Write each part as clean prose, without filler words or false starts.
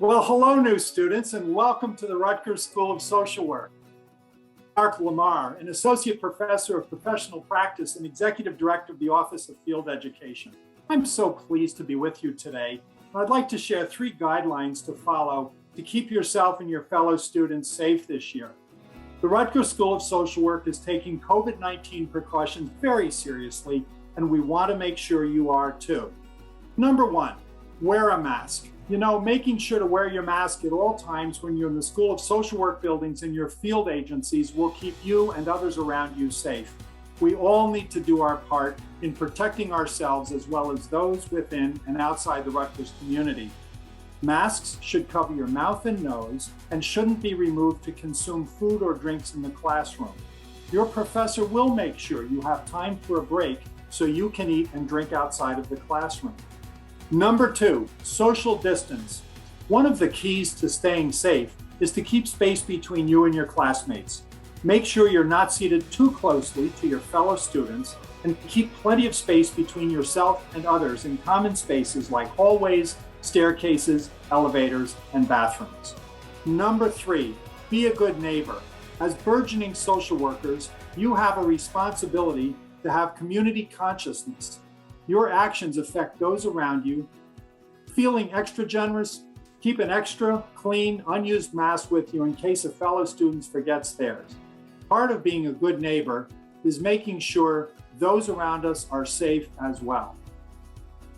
Well, hello, new students, and welcome to the Rutgers School of Social Work. Mark Lamar, an associate professor of professional practice and executive director of the Office of Field Education. I'm so pleased to be with you today. I'd like to share 3 guidelines to follow to keep yourself and your fellow students safe this year. The Rutgers School of Social Work is taking COVID-19 precautions very seriously, and we want to make sure you are too. Number 1, wear a mask. Making sure to wear your mask at all times when you're in the School of Social Work buildings and your field agencies will keep you and others around you safe. We all need to do our part in protecting ourselves as well as those within and outside the Rutgers community. Masks should cover your mouth and nose and shouldn't be removed to consume food or drinks in the classroom. Your professor will make sure you have time for a break so you can eat and drink outside of the classroom. Number 2, social distance. One of the keys to staying safe is to keep space between you and your classmates. Make sure you're not seated too closely to your fellow students and keep plenty of space between yourself and others in common spaces like hallways, staircases, elevators, and bathrooms. Number 3, be a good neighbor. As burgeoning social workers, you have a responsibility to have community consciousness. Your actions affect those around you. Feeling extra generous, keep an extra clean, unused mask with you in case a fellow student forgets theirs. Part of being a good neighbor is making sure those around us are safe as well.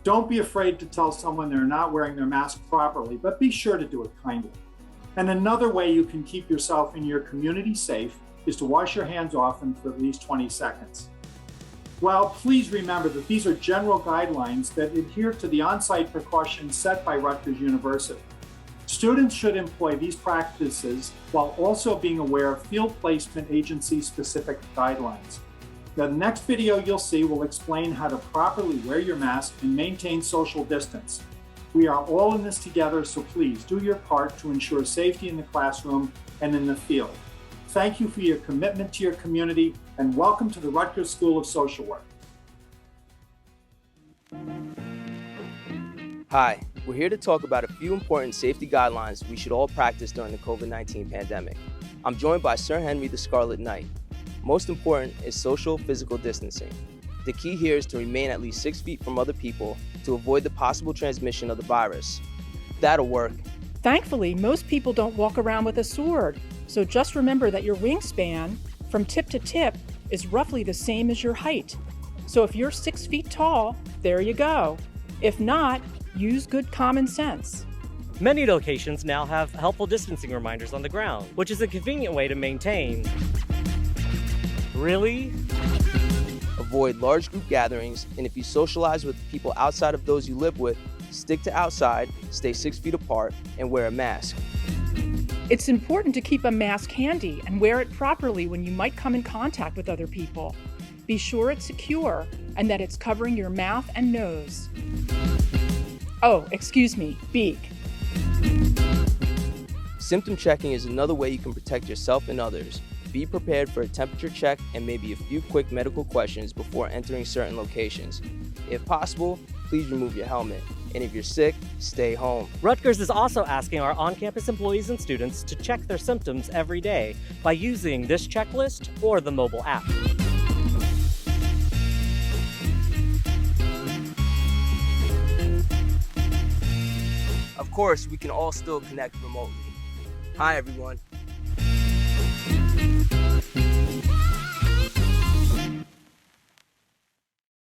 Don't be afraid to tell someone they're not wearing their mask properly, but be sure to do it kindly. And another way you can keep yourself and your community safe is to wash your hands often for at least 20 seconds. Well, please remember that these are general guidelines that adhere to the on-site precautions set by Rutgers University. Students should employ these practices while also being aware of field placement agency-specific guidelines. The next video you'll see will explain how to properly wear your mask and maintain social distance. We are all in this together, so please do your part to ensure safety in the classroom and in the field. Thank you for your commitment to your community, and welcome to the Rutgers School of Social Work. Hi, we're here to talk about a few important safety guidelines we should all practice during the COVID-19 pandemic. I'm joined by Sir Henry the Scarlet Knight. Most important is social physical distancing. The key here is to remain at least 6 feet from other people to avoid the possible transmission of the virus. That'll work. Thankfully, most people don't walk around with a sword, so just remember that your wingspan from tip to tip is roughly the same as your height. So if you're 6 feet tall, there you go. If not, use good common sense. Many locations now have helpful distancing reminders on the ground, which is a convenient way to maintain. Really? Avoid large group gatherings, and if you socialize with people outside of those you live with, stick to outside, stay 6 feet apart, and wear a mask. It's important to keep a mask handy and wear it properly when you might come in contact with other people. Be sure it's secure and that it's covering your mouth and nose. Oh, excuse me, beak. Symptom checking is another way you can protect yourself and others. Be prepared for a temperature check and maybe a few quick medical questions before entering certain locations. If possible, please remove your helmet. And if you're sick, stay home. Rutgers is also asking our on-campus employees and students to check their symptoms every day by using this checklist or the mobile app. Of course, we can all still connect remotely. Hi everyone,